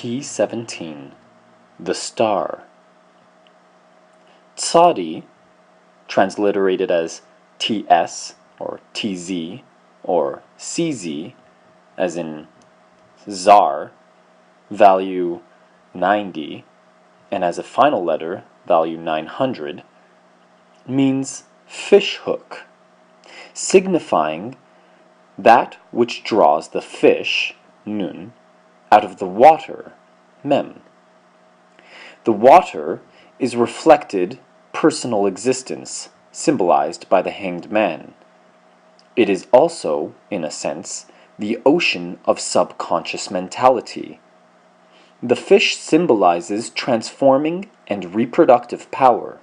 Key 17. The Star. Tsadi, transliterated as TS or TZ or CZ, as in Tsar, value 90, and as a final letter, value 900, means fish hook, signifying that which draws the fish, nun, out of the water, mem. The water is reflected personal existence, symbolized by the hanged man. It is also, in a sense, the ocean of subconscious mentality. The fish symbolizes transforming and reproductive power,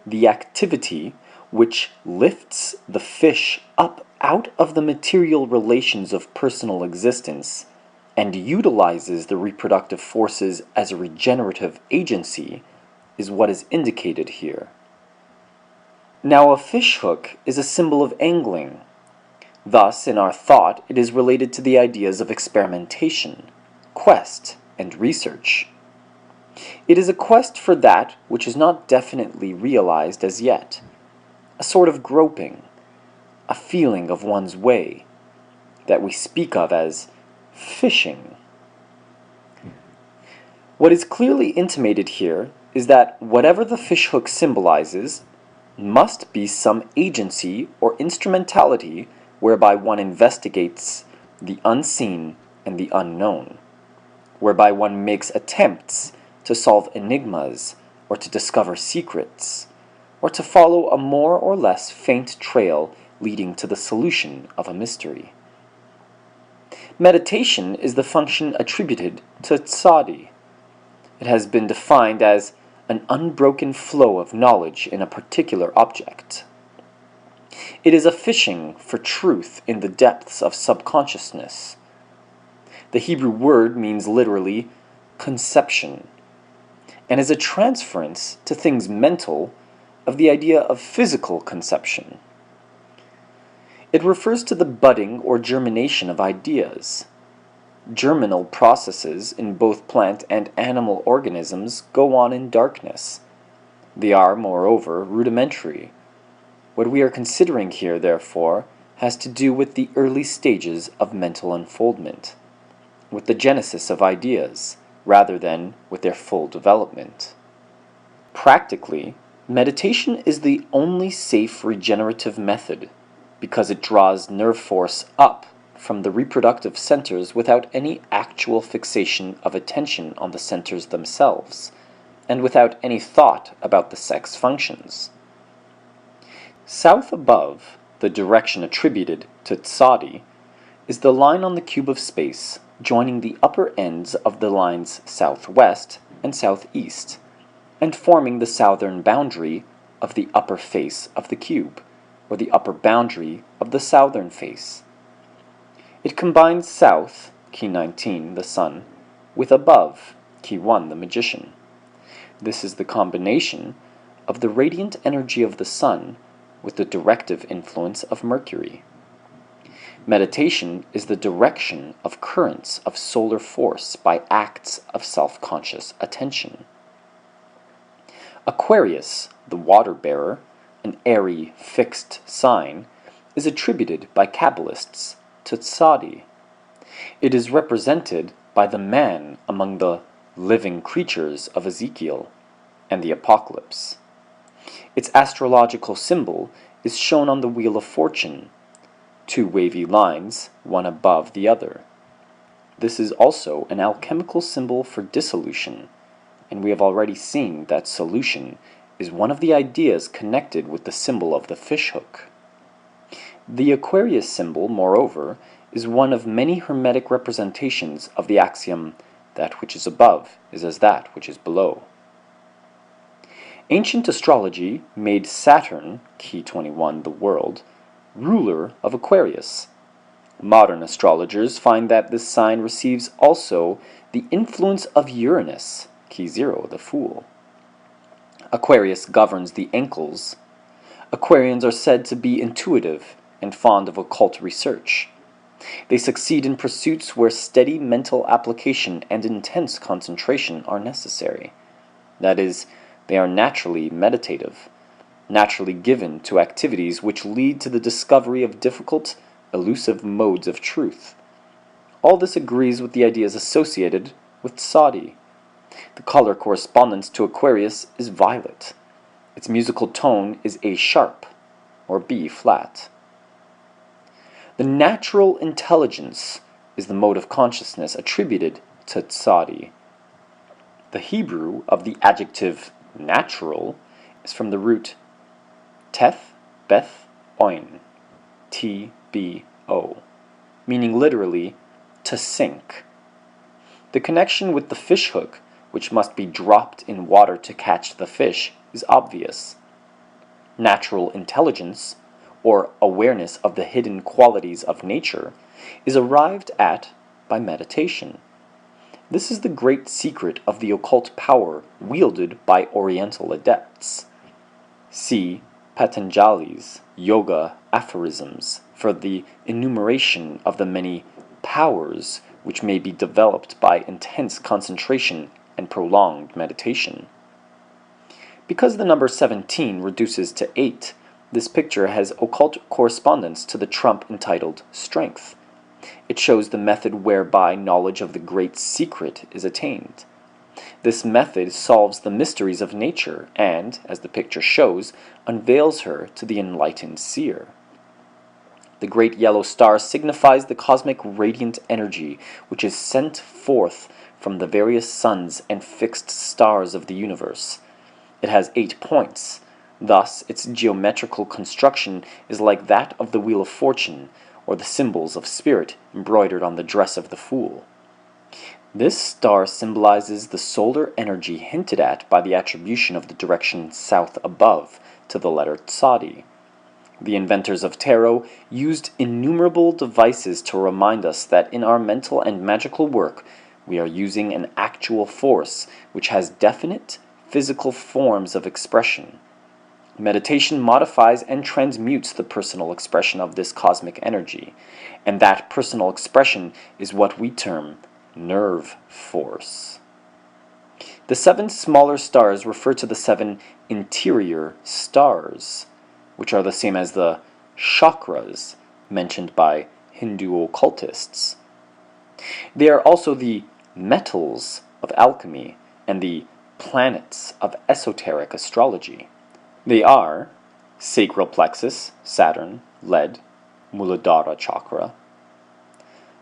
the activity which lifts the fish up out of the material relations of personal existence and utilizes the reproductive forces as a regenerative agency, is what is indicated here. Now, a fish hook is a symbol of angling. Thus, in our thought, it is related to the ideas of experimentation, quest, and research. It is a quest for that which is not definitely realized as yet, a sort of groping, a feeling of one's way, that we speak of as fishing. What is clearly intimated here is that whatever the fishhook symbolizes must be some agency or instrumentality whereby one investigates the unseen and the unknown, whereby one makes attempts to solve enigmas or to discover secrets, or to follow a more or less faint trail leading to the solution of a mystery. Meditation is the function attributed to Tsadi. It has been defined as an unbroken flow of knowledge in a particular object. It is a fishing for truth in the depths of subconsciousness. The Hebrew word means literally conception, and is a transference to things mental of the idea of physical conception. It refers to the budding or germination of ideas. Germinal processes in both plant and animal organisms go on in darkness. They are, moreover, rudimentary. What we are considering here, therefore, has to do with the early stages of mental unfoldment, with the genesis of ideas, rather than with their full development. Practically, meditation is the only safe regenerative method, because it draws nerve force up from the reproductive centers without any actual fixation of attention on the centers themselves, and without any thought about the sex functions. South above, the direction attributed to Tsadi, is the line on the cube of space joining the upper ends of the lines southwest and southeast, and forming the southern boundary of the upper face of the cube, or the upper boundary of the southern face. It combines south, key 19, the sun, with above, key 1, the magician. This is the combination of the radiant energy of the sun with the directive influence of Mercury. Meditation is the direction of currents of solar force by acts of self-conscious attention. Aquarius, the water bearer, an airy, fixed sign, is attributed by Kabbalists to Tsadi. It is represented by the man among the living creatures of Ezekiel and the Apocalypse. Its astrological symbol is shown on the Wheel of Fortune, two wavy lines, one above the other. This is also an alchemical symbol for dissolution, and we have already seen that solution is one of the ideas connected with the symbol of the fishhook. The Aquarius symbol, moreover, is one of many Hermetic representations of the axiom, that which is above is as that which is below. Ancient astrology made Saturn, key 21, the world, ruler of Aquarius. Modern astrologers find that this sign receives also the influence of Uranus, key 0, the fool. Aquarius governs the ankles. Aquarians are said to be intuitive and fond of occult research. They succeed in pursuits where steady mental application and intense concentration are necessary. That is, they are naturally meditative, naturally given to activities which lead to the discovery of difficult, elusive modes of truth. All this agrees with the ideas associated with Sadi. The color correspondence to Aquarius is violet. Its musical tone is A sharp, or B flat. The natural intelligence is the mode of consciousness attributed to Tzadi. The Hebrew of the adjective natural is from the root teth, beth, oin, T-B-O, meaning literally to sink. The connection with the fish hook, which must be dropped in water to catch the fish, is obvious. Natural intelligence, or awareness of the hidden qualities of nature, is arrived at by meditation. This is the great secret of the occult power wielded by Oriental adepts. See Patanjali's Yoga Aphorisms for the enumeration of the many powers which may be developed by intense concentration and prolonged meditation. Because the number 17 reduces to 8, this picture has occult correspondence to the trump entitled Strength. It shows the method whereby knowledge of the great secret is attained. This method solves the mysteries of nature and, as the picture shows, unveils her to the enlightened seer. The great yellow star signifies the cosmic radiant energy which is sent forth from the various suns and fixed stars of the universe. It has 8 points. Thus, its geometrical construction is like that of the Wheel of Fortune, or the symbols of spirit embroidered on the dress of the fool. This star symbolizes the solar energy hinted at by the attribution of the direction south above to the letter Tzadi. The inventors of tarot used innumerable devices to remind us that in our mental and magical work we are using an actual force which has definite physical forms of expression. Meditation modifies and transmutes the personal expression of this cosmic energy, and that personal expression is what we term nerve force. The 7 smaller stars refer to the 7 interior stars, which are the same as the chakras mentioned by Hindu occultists. They are also the metals of alchemy and the planets of esoteric astrology. They are sacral plexus, Saturn, lead, Muladhara chakra;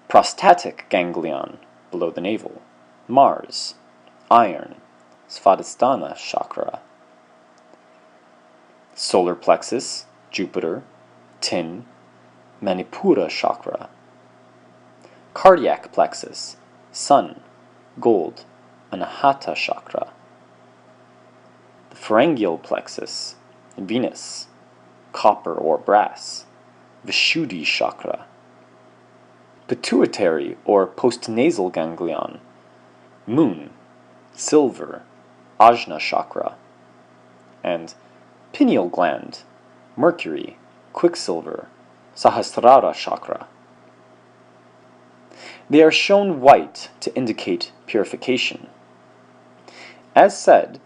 prostatic ganglion, below the navel, Mars; iron, Svadhisthana chakra; solar plexus, Jupiter; tin, Manipura chakra; cardiac plexus, Sun, gold, Anahata chakra; the pharyngeal plexus, Venus, copper or brass, Vishuddhi chakra; pituitary or postnasal ganglion, Moon, silver, Ajna chakra; and pineal gland, Mercury, quicksilver, Sahasrara chakra. They are shown white to indicate purification. As said,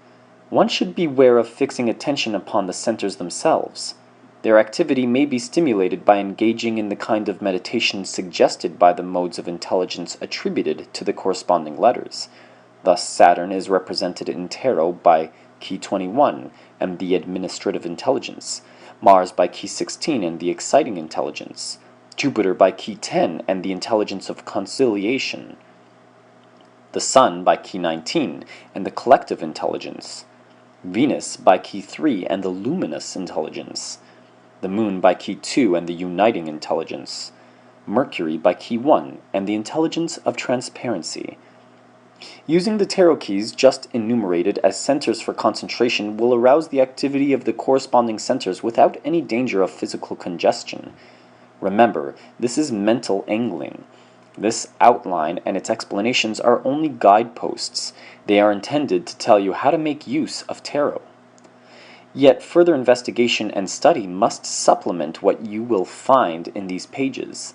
one should beware of fixing attention upon the centers themselves. Their activity may be stimulated by engaging in the kind of meditation suggested by the modes of intelligence attributed to the corresponding letters. Thus, Saturn is represented in tarot by key 21 and the administrative intelligence, Mars by key 16 and the exciting intelligence, Jupiter by key 10 and the intelligence of conciliation, the Sun by key 19 and the collective intelligence, Venus by key 3 and the luminous intelligence, the Moon by key 2 and the uniting intelligence, Mercury by key 1 and the intelligence of transparency. Using the tarot keys just enumerated as centers for concentration will arouse the activity of the corresponding centers without any danger of physical congestion. Remember, this is mental angling. This outline and its explanations are only guideposts. They are intended to tell you how to make use of tarot. Yet further investigation and study must supplement what you will find in these pages.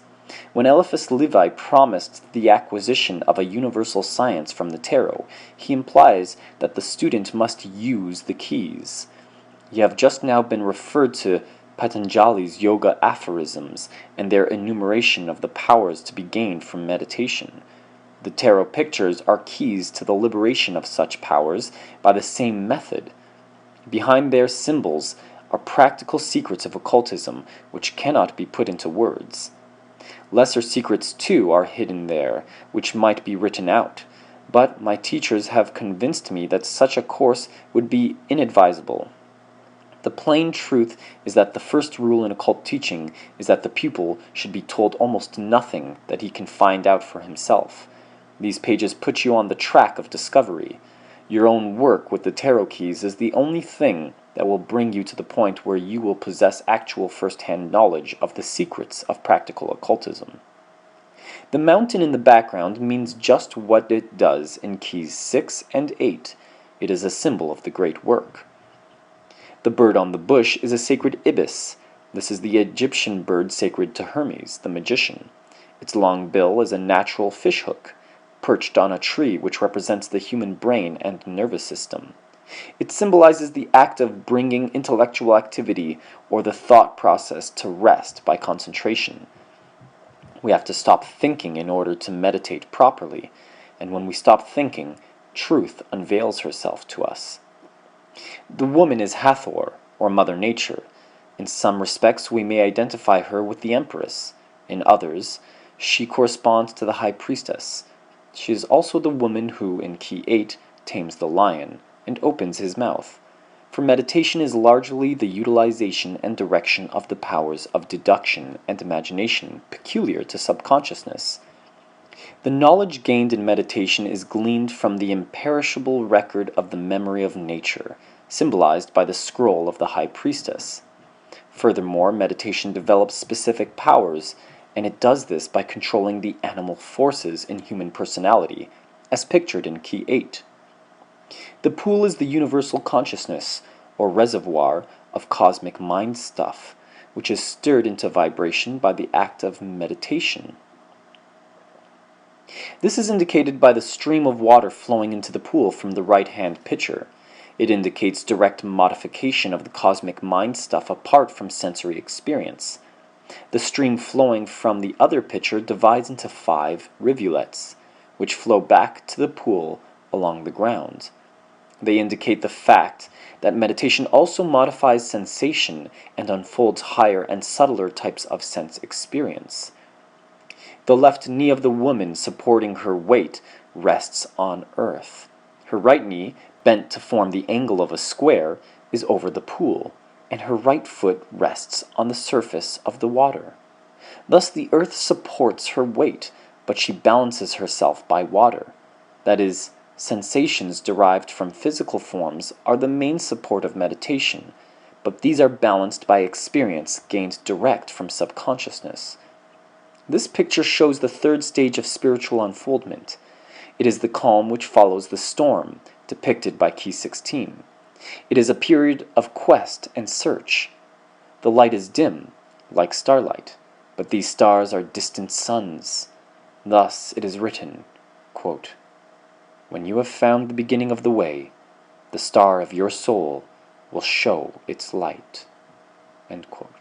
When Eliphas Levi promised the acquisition of a universal science from the tarot, he implies that the student must use the keys. You have just now been referred to Patanjali's yoga aphorisms and their enumeration of the powers to be gained from meditation. The tarot pictures are keys to the liberation of such powers by the same method. Behind their symbols are practical secrets of occultism which cannot be put into words. Lesser secrets, too, are hidden there, which might be written out, but my teachers have convinced me that such a course would be inadvisable. The plain truth is that the first rule in occult teaching is that the pupil should be told almost nothing that he can find out for himself. These pages put you on the track of discovery. Your own work with the tarot keys is the only thing that will bring you to the point where you will possess actual first-hand knowledge of the secrets of practical occultism. The mountain in the background means just what it does in keys 6 and 8. It is a symbol of the great work. The bird on the bush is a sacred ibis. This is the Egyptian bird sacred to Hermes, the magician. Its long bill is a natural fishhook, perched on a tree which represents the human brain and nervous system. It symbolizes the act of bringing intellectual activity or the thought process to rest by concentration. We have to stop thinking in order to meditate properly, and when we stop thinking, truth unveils herself to us. The woman is Hathor, or Mother Nature. In some respects, we may identify her with the Empress. In others, she corresponds to the High Priestess. She is also the woman who, in Key 8, tames the lion and opens his mouth. For meditation is largely the utilization and direction of the powers of deduction and imagination peculiar to subconsciousness. The knowledge gained in meditation is gleaned from the imperishable record of the memory of nature, symbolized by the scroll of the High Priestess. Furthermore, meditation develops specific powers, and it does this by controlling the animal forces in human personality, as pictured in Key 8. The pool is the universal consciousness, or reservoir, of cosmic mind stuff, which is stirred into vibration by the act of meditation. This is indicated by the stream of water flowing into the pool from the right-hand picture. It indicates direct modification of the cosmic mind stuff apart from sensory experience. The stream flowing from the other picture divides into 5 rivulets, which flow back to the pool along the ground. They indicate the fact that meditation also modifies sensation and unfolds higher and subtler types of sense experience. The left knee of the woman supporting her weight rests on earth. Her right knee, bent to form the angle of a square, is over the pool, and her right foot rests on the surface of the water. Thus the earth supports her weight, but she balances herself by water. That is, sensations derived from physical forms are the main support of meditation, but these are balanced by experience gained direct from subconsciousness. This picture shows the third stage of spiritual unfoldment. It is the calm which follows the storm, depicted by Key 16. It is a period of quest and search. The light is dim, like starlight, but these stars are distant suns. Thus it is written, quote, "When you have found the beginning of the way, the star of your soul will show its light." End quote.